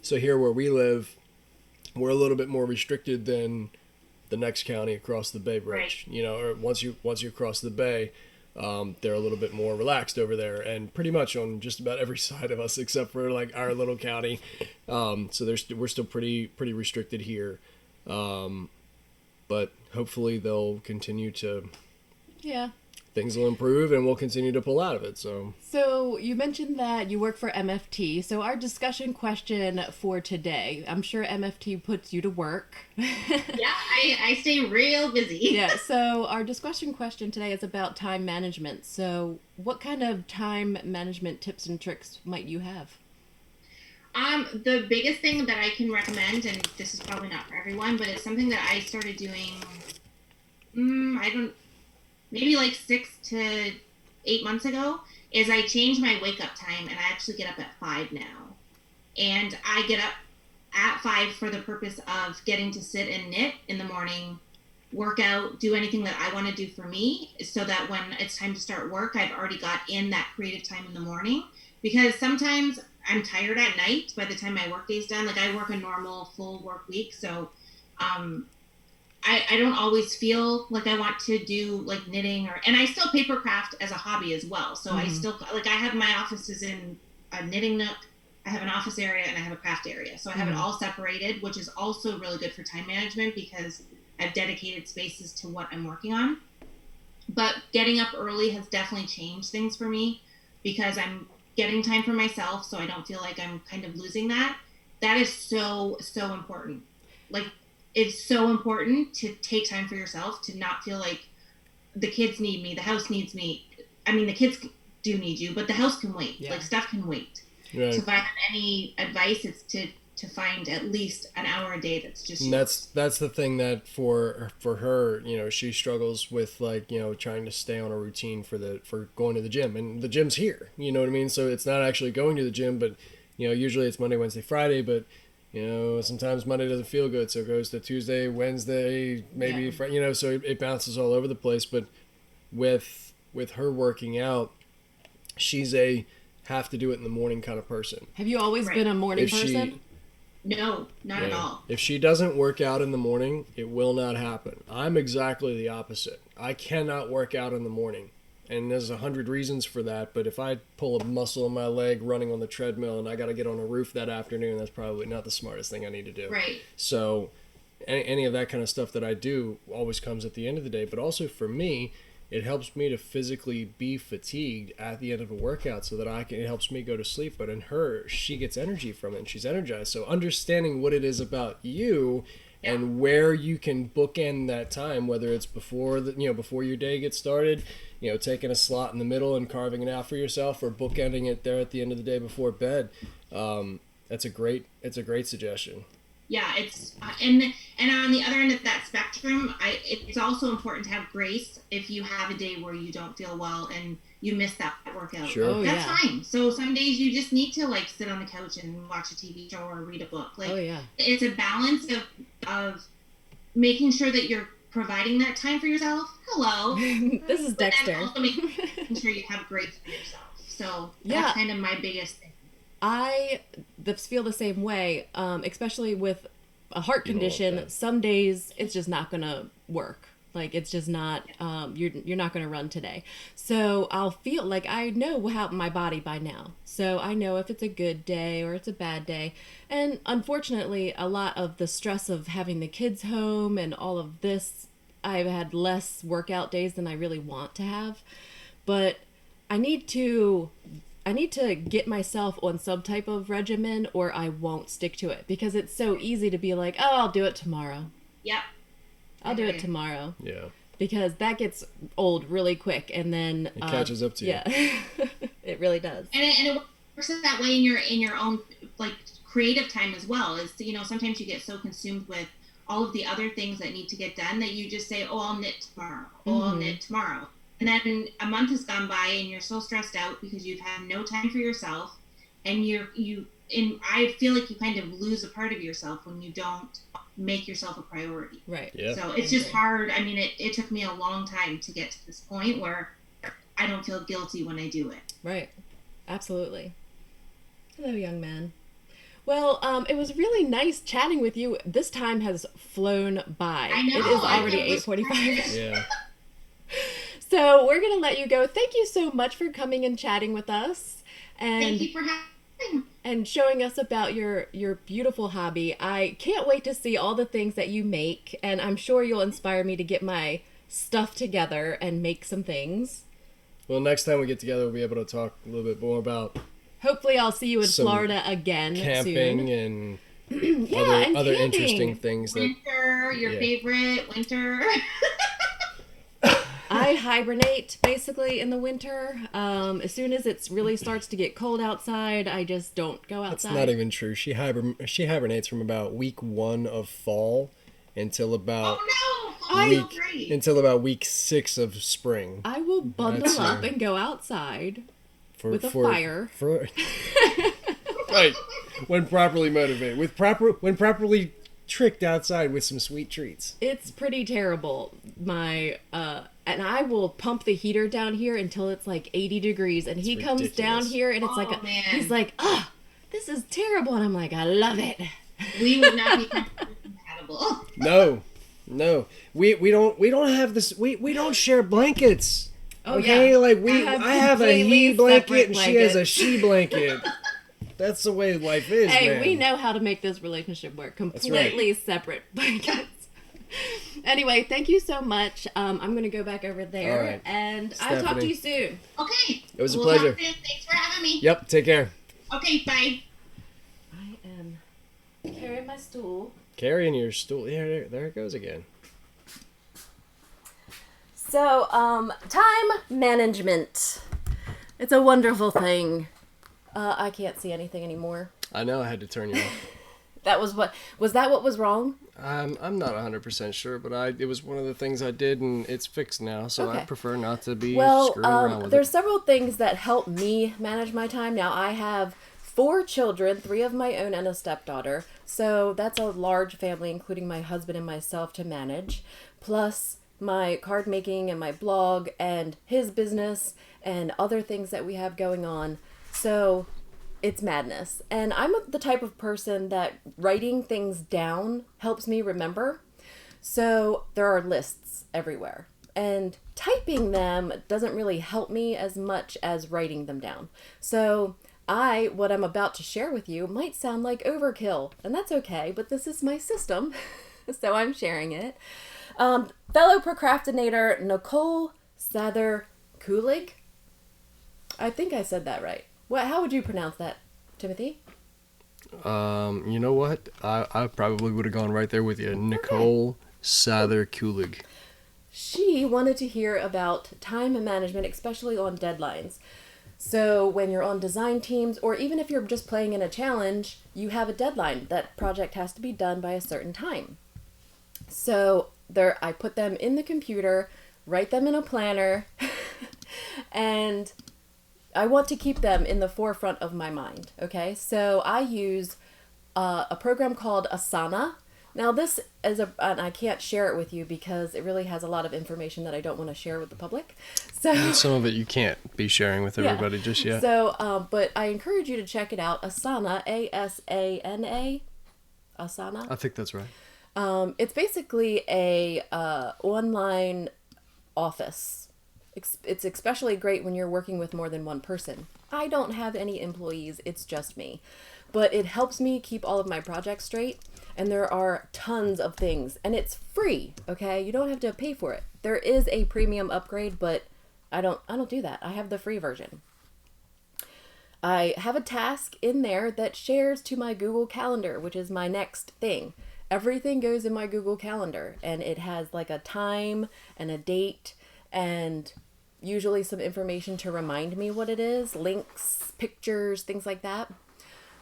So here where we live, we're a little bit more restricted than the next county across the Bay Bridge. Or once you cross the Bay, they're a little bit more relaxed over there, and pretty much on just about every side of us except for like our little county. So we're still pretty restricted here, but hopefully they'll continue to. Yeah. Things will improve, and we'll continue to pull out of it. So you mentioned that you work for MFT. So our discussion question for today, I'm sure MFT puts you to work. Yeah, I stay real busy. Yeah, so our discussion question today is about time management. So what kind of time management tips and tricks might you have? The biggest thing that I can recommend, and this is probably not for everyone, but it's something that I started doing, maybe like 6 to 8 months ago, is I changed my wake up time, and I actually get up at 5 now. And I get up at 5 for the purpose of getting to sit and knit in the morning, work out, do anything that I want to do for me, so that when it's time to start work, I've already got in that creative time in the morning. Because sometimes I'm tired at night by the time my work day's done. Like, I work a normal full work week, so I don't always feel like I want to do like knitting, and I still paper craft as a hobby as well. So I still, like, I have my offices in a knitting nook, I have an office area, and I have a craft area. So I have it all separated, which is also really good for time management because I've dedicated spaces to what I'm working on. But getting up early has definitely changed things for me because I'm getting time for myself, so I don't feel like I'm kind of losing that. That is so, so important. Like, it's so important to take time for yourself, to not feel like the kids need me, the house needs me. I mean, the kids do need you, but the house can wait. Yeah. Like, stuff can wait. Right. So if I have any advice, it's to find at least an hour a day that's just and that's the thing that for her, she struggles with, like, trying to stay on a routine for going to the gym, and the gym's here, you know what I mean? So it's not actually going to the gym, but usually it's Monday, Wednesday, Friday, but sometimes Monday doesn't feel good, so it goes to Tuesday, Wednesday, maybe Friday, so it bounces all over the place. But with her working out, she's a have to do it in the morning kind of person. Have you always been a morning person? No, not at all. If she doesn't work out in the morning, it will not happen. I'm exactly the opposite. I cannot work out in the morning. And there's 100 reasons for that, but if I pull a muscle in my leg running on the treadmill and I got to get on a roof that afternoon, that's probably not the smartest thing I need to do. Right. So any of that kind of stuff that I do always comes at the end of the day, but also for me, it helps me to physically be fatigued at the end of a workout so that it helps me go to sleep. But in her, she gets energy from it and she's energized. So understanding what it is about you and where you can bookend that time, whether it's before your day gets started, taking a slot in the middle and carving it out for yourself, or bookending it there at the end of the day before bed. It's a great suggestion. Yeah, it's and on the other end of that spectrum, it's also important to have grace if you have a day where you don't feel well and you miss that workout. Sure. That's fine. So some days you just need to sit on the couch and watch a TV show or read a book. It's a balance of making sure that you're providing that time for yourself. Hello. This is Dexter. And also making sure you have grace for yourself. So that's kind of my biggest thing. I feel the same way, especially with a heart condition. Some days it's just not going to work. It's just not, you're not going to run today. So I'll feel like I know how my body by now. So I know if it's a good day or it's a bad day. And unfortunately, a lot of the stress of having the kids home and all of this, I've had less workout days than I really want to have. But I need to get myself on some type of regimen or I won't stick to it, because it's so easy to be like, oh, I'll do it tomorrow. Yep. I'll do it tomorrow. Yeah. Because that gets old really quick, and then it catches up to you. Yeah. It really does. And it works that way in your own creative time as well. Is sometimes you get so consumed with all of the other things that need to get done that you just say, oh, I'll knit tomorrow. Oh, I'll knit tomorrow. And then a month has gone by and you're so stressed out because you've had no time for yourself, and I feel like you kind of lose a part of yourself when you don't make yourself a priority. Right. Yeah. So it's just hard. I mean, it took me a long time to get to this point where I don't feel guilty when I do it. Right. Absolutely. Hello, young man. Well, it was really nice chatting with you. This time has flown by. I know. It is already 8:45. Yeah. So we're going to let you go. Thank you so much for coming and chatting with us. And thank you for having me. And showing us about your beautiful hobby. I can't wait to see all the things that you make, and I'm sure you'll inspire me to get my stuff together and make some things. Well, next time we get together, we'll be able to talk a little bit more about... Hopefully I'll see you in Florida again camping soon. And other interesting things. Winter, your favorite winter. I hibernate basically in the winter. As soon as it really starts to get cold outside, I just don't go outside. That's not even true. She hibernates from about week 1 of fall until about until about week 6 of spring. I will bundle up and go outside with a fire. Right, when properly motivated, when properly tricked outside with some sweet treats. It's pretty terrible. And I will pump the heater down here until it's 80 degrees, and he comes down here and it's he's like, this is terrible, and I'm like, I love it. We would not be compatible. No, we don't have this. We don't share blankets. Oh, okay, yeah. I have a he blanket and she has a she blanket. That's the way life is. Hey, man. We know how to make this relationship work. Completely separate blankets. Anyway, thank you so much. I'm going to go back over there, and Stephanie. I'll talk to you soon. Okay. It was a pleasure. Thanks for having me. Yep, take care. Okay, bye. I am carrying my stool. Carrying your stool. Yeah, there it goes again. So, time management. It's a wonderful thing. I can't see anything anymore. I know I had to turn you off. Was that what was wrong? I'm not 100% sure, but it was one of the things I did, and it's fixed now, so Okay. I prefer not to be screwing around with there's it. several things that help me manage my time. Now, I have 4 children, 3 of my own and a stepdaughter, so that's a large family, including my husband and myself, to manage, plus my card making and my blog and his business and other things that we have going on. So it's madness. And I'm the type of person that writing things down helps me remember. So there are lists everywhere. And typing them doesn't really help me as much as writing them down. So what I'm about to share with you might sound like overkill, and that's okay, but this is my system, so I'm sharing it. Fellow procrastinator Nicole Sather Kulig. I think I said that right. How would you pronounce that, Timothy? You know what? I probably would have gone right there with you. Nicole Sather Kulig. She wanted to hear about time management, especially on deadlines. So when you're on design teams, or even if you're just playing in a challenge, you have a deadline. That project has to be done by a certain time. So I put them in the computer, write them in a planner, and I want to keep them in the forefront of my mind. Okay, so I use a program called Asana. Now this is and I can't share it with you because it really has a lot of information that I don't want to share with the public. So And some of it you can't be sharing with everybody just yet. So, but I encourage you to check it out. Asana, Asana, Asana. I think that's right. It's basically a online office. It's especially great when you're working with more than one person. I don't have any employees, it's just me. But it helps me keep all of my projects straight. And there are tons of things. And it's free, okay? You don't have to pay for it. There is a premium upgrade, but I don't do that. I have the free version. I have a task in there that shares to my Google Calendar, which is my next thing. Everything goes in my Google Calendar, and it has like a time and a date and usually some information to remind me what it is, links, pictures, things like that.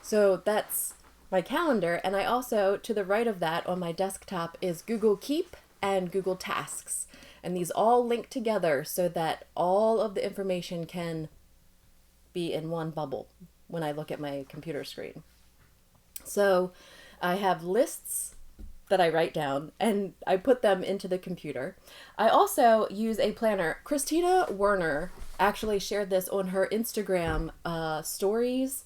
So that's my calendar. And I also, to the right of that on my desktop, is Google Keep and Google Tasks. And these all link together so that all of the information can be in one bubble when I look at my computer screen. So I have lists that I write down and I put them into the computer. I also use a planner. Christina Werner actually shared this on her Instagram stories.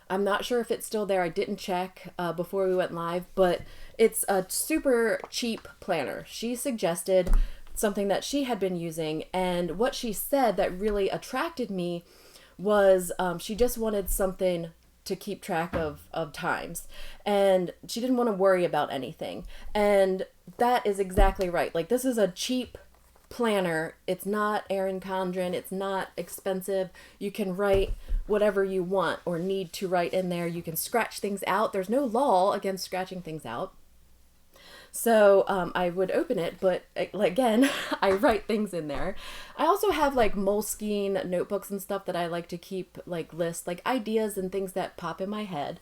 I'm not sure if it's still there. I didn't check before we went live, but it's a super cheap planner. She suggested something that she had been using, and what she said that really attracted me was she just wanted something to keep track of times, and she didn't want to worry about anything. And that is exactly right. Like, this is a cheap planner. It's not Erin Condren. It's not expensive. You can write whatever you want or need to write in there. You can scratch things out. There's no law against scratching things out. So I would open it, but again, I write things in there. I also have like Moleskine notebooks and stuff that I like to keep like lists, like ideas and things that pop in my head.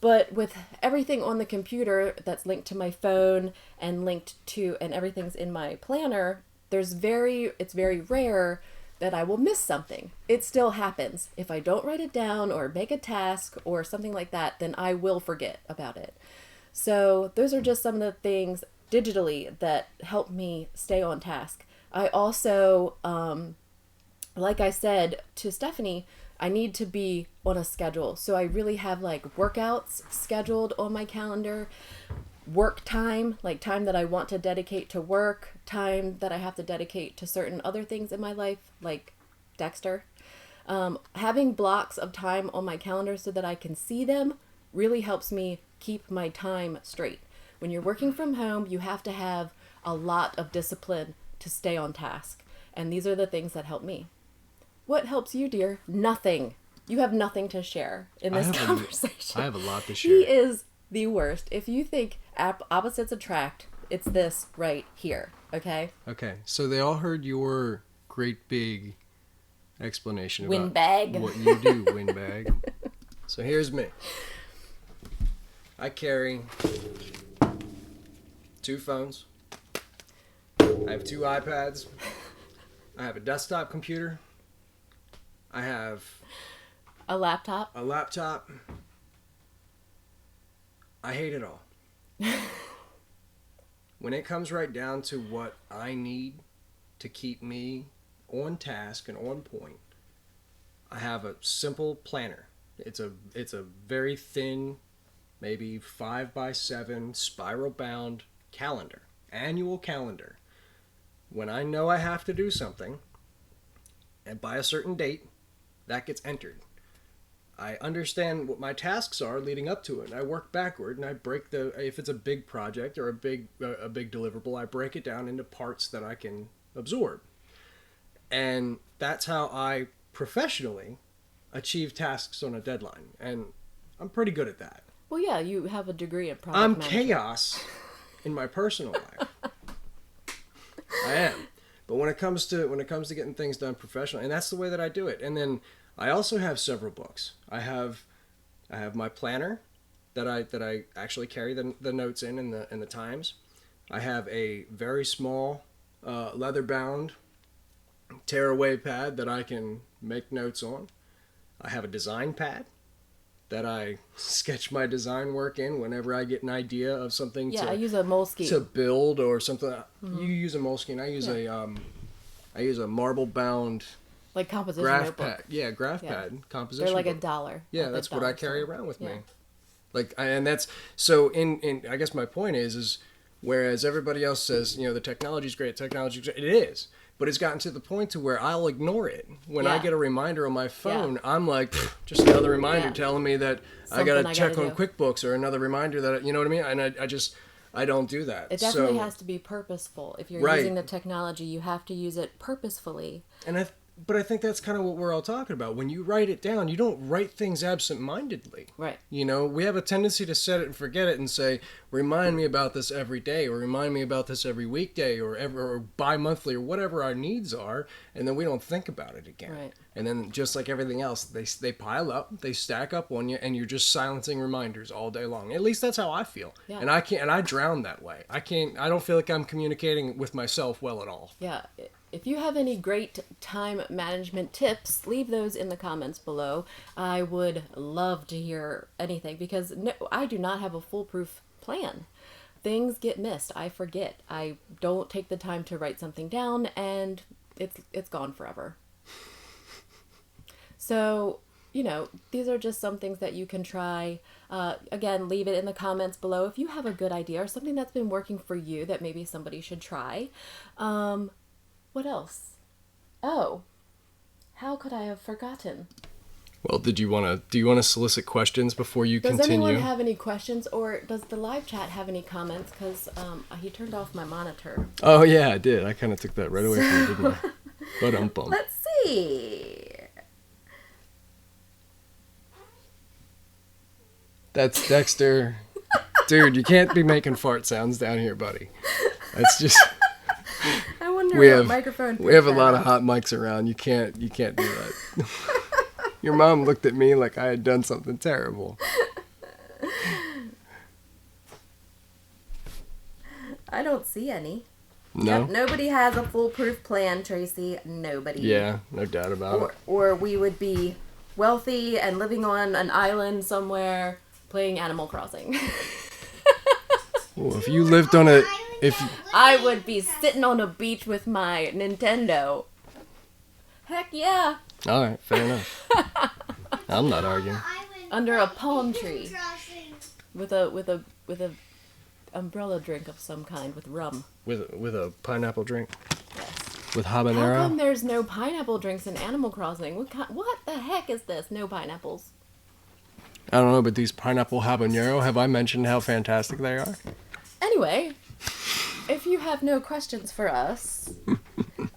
But with everything on the computer that's linked to my phone and and everything's in my planner, it's very rare that I will miss something. It still happens. If I don't write it down or make a task or something like that, then I will forget about it. So those are just some of the things digitally that help me stay on task. I also, like I said to Stephanie, I need to be on a schedule. So I really have like workouts scheduled on my calendar, work time, like time that I want to dedicate to work, time that I have to dedicate to certain other things in my life, like Dexter. Having blocks of time on my calendar so that I can see them really helps me keep my time straight. When you're working from home, you have to have a lot of discipline to stay on task. And these are the things that help me. What helps you, dear? Nothing. You have nothing to share in this conversation. I have a lot to share. He is the worst. If you think opposites attract, it's this right here. Okay? Okay. So they all heard your great big explanation about Windbag. What you do, windbag. So here's me. I carry 2 phones. I have 2 iPads. I have a desktop computer. I have a laptop. I hate it all. When it comes right down to what I need to keep me on task and on point, I have a simple planner. It's a very thin, maybe 5x7 spiral bound calendar, annual calendar. When I know I have to do something, and by a certain date, that gets entered. I understand what my tasks are leading up to it. I work backward, and I break if it's a big project or a big deliverable, I break it down into parts that I can absorb. And that's how I professionally achieve tasks on a deadline. And I'm pretty good at that. Well, yeah, you have a degree in project I'm management. chaos in my personal life. I am. But when it comes to getting things done professionally, and that's the way that I do it. And then I also have several books. I have my planner that I actually carry the notes in the times. I have a very small leather bound tearaway pad that I can make notes on. I have a design pad that I sketch my design work in whenever I get an idea of something. Yeah, I use a Moleskine to build or something. Mm-hmm. You use a Moleskine. I use a marble bound like composition graph notebook. pad. Yeah, graph pad composition. They're like book. $1. Yeah, that's what I carry around with me. Yeah. Like, and that's so. In I guess my point is whereas everybody else says, the technology's great, it is. But it's gotten to the point to where I'll ignore it. When I get a reminder on my phone, I'm like, just another reminder telling me that I got to check on QuickBooks, or another reminder that, you know what I mean? And I don't do that. It definitely has to be purposeful. If you're using the technology, you have to use it purposefully. But I think that's kind of what we're all talking about. When you write it down, you don't write things absent-mindedly. Right. We have a tendency to set it and forget it and say, remind me about this every day, or remind me about this every weekday, or bi-monthly, or whatever our needs are, and then we don't think about it again. Right. And then just like everything else, they pile up, they stack up on you, and you're just silencing reminders all day long. At least that's how I feel. Yeah. And I drown that way. I don't feel like I'm communicating with myself well at all. Yeah. If you have any great time management tips, leave those in the comments below. I would love to hear anything, because I do not have a foolproof plan. Things get missed. I forget. I don't take the time to write something down, and it's gone forever. So, these are just some things that you can try. Again, leave it in the comments below if you have a good idea or something that's been working for you that maybe somebody should try. What else? Oh, how could I have forgotten? Well, do you want to solicit questions before you continue? Does anyone have any questions, or does the live chat have any comments? Because he turned off my monitor. Oh, yeah, I did. I kind of took that right away from you, didn't I? But Let's see. That's Dexter. Dude, you can't be making fart sounds down here, buddy. That's just... I wonder what microphone... We have a lot of hot mics around. You can't do that. Your mom looked at me like I had done something terrible. I don't see any. No? Yep, nobody has a foolproof plan, Tracy. Nobody. Yeah, no doubt about it. Or we would be wealthy and living on an island somewhere playing Animal Crossing. Well, if you lived on I would be sitting on a beach with my Nintendo. Heck yeah. All right, fair enough. I'm not arguing. Under a palm tree with a umbrella drink of some kind with rum. With a pineapple drink. Yes. With habanero. How come there's no pineapple drinks in Animal Crossing? What the heck is this? No pineapples. I don't know, but these pineapple habanero, have I mentioned how fantastic they are? Anyway, if you have no questions for us,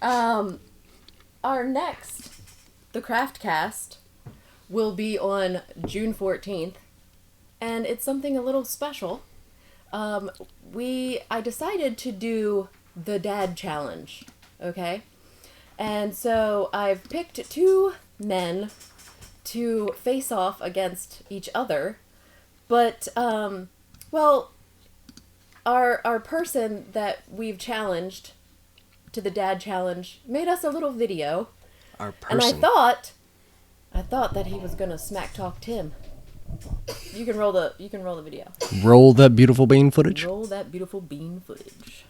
our next, the Craftcast, will be on June 14th, and it's something a little special. I decided to do the Dad Challenge, okay? And so I've picked 2 men to face off against each other, but, our person that we've challenged to the Dad Challenge made us a little video. Our person. And I thought that he was gonna smack talk Tim. You can roll the video. Roll that beautiful bean footage. Roll that beautiful bean footage.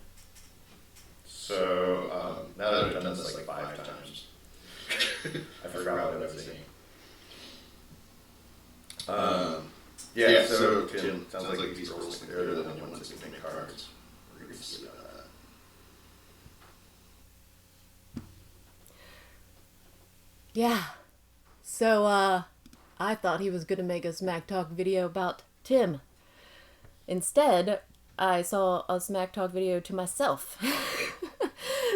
So, now that I've done this like 5 times, I forgot what I was saying. Yeah, so Tim, sounds like these girls think they're the only ones that can make cards. We're going to see about that. Yeah. So, I thought he was gonna make a Smack Talk video about Tim. Instead, I saw a Smack Talk video to myself.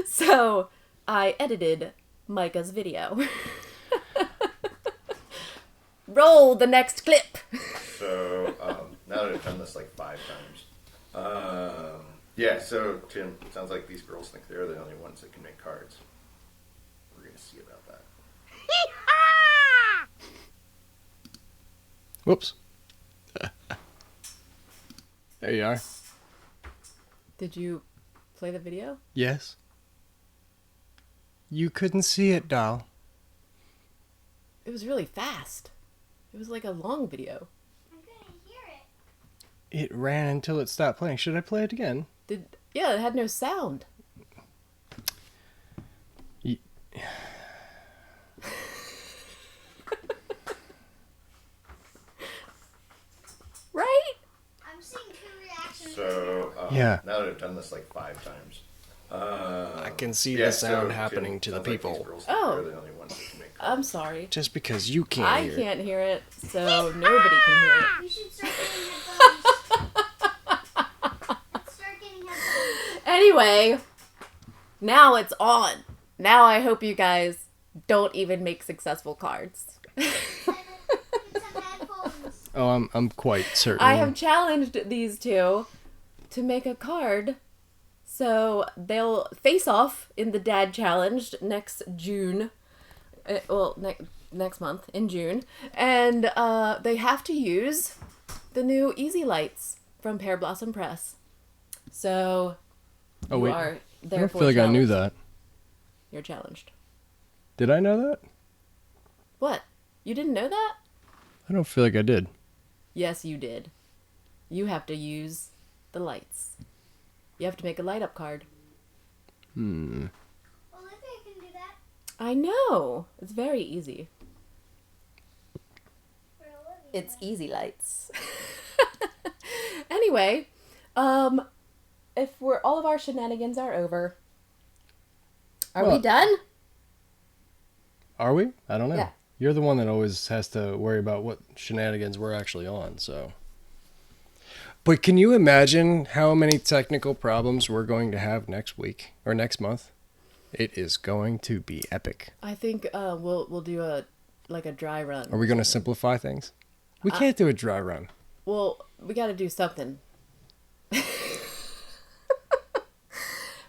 So, I edited Micah's video. Roll the next clip! So, now that I've done this like 5 times. Yeah, so Tim, sounds like these girls think they're the only ones that can make cards. We're going to see about that. Whoops. There you are. Did you play the video? Yes. You couldn't see it, doll. It was really fast. It was like a long video. I couldn't hear it. It ran until it stopped playing. Should I play it again? Yeah, it had no sound. Right? I'm seeing 2 reactions. So, Yeah. now that I've done this like 5 times. I can see the sound happening to the sounds like these people. girls think Oh. they're the only ones that can make cards. I'm sorry. Just because you can't I hear it. can't hear it, so nobody can hear it. You should start getting headphones. Start getting headphones. Anyway, now it's on. Now I hope you guys don't even make successful cards. Get some headphones. Oh, I'm quite certain. I have challenged these two to make a card. So they'll face off in the Dad Challenge next June. Next month in June. And they have to use the new Easy Lights from Pear Blossom Press. So Oh, you wait. are I therefore don't feel like I knew challenged. that. You're challenged. Did I know that? What? You didn't know that? I don't feel like I did. Yes, you did. You have to use the lights. You have to make a light up card. Olivia can do that. I know. It's very easy. For Olivia. It's Easy Lights. Anyway, if all of our shenanigans are over, are we Well- done? Are we? I don't know. Yeah. You're the one that always has to worry about what shenanigans we're actually on, so. But can you imagine how many technical problems we're going to have next week or next month? It is going to be epic. I think we'll do a dry run. Are we going to simplify things? We can't do a dry run. Well, we got to do something.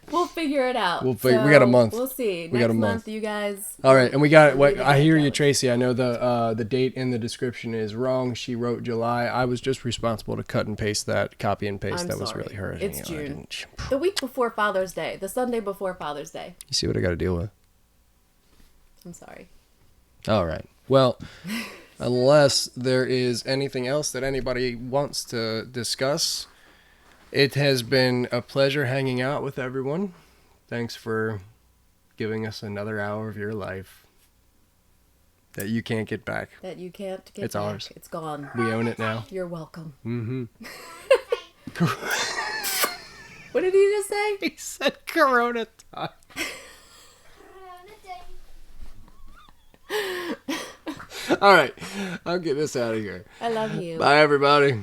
We'll figure it out. We got a month. We'll see. We Next got a month. you guys. All right, and we got Read what the I hear you, challenge. Tracy. I know the date in the description is wrong. She wrote July. I was just responsible to cut and paste that, copy and paste. I'm That was sorry. really her. It's I June. didn't- The week before Father's Day. The Sunday before Father's Day. You see what I got to deal with? I'm sorry. All right. Well, unless there is anything else that anybody wants to discuss, it has been a pleasure hanging out with everyone. Thanks for giving us another hour of your life that you can't get back. That you can't get It's back. ours. It's gone. We own it now. You're welcome. Mm-hmm. What did he just say? He said Corona time. All right. I'll get this out of here. I love you. Bye, everybody.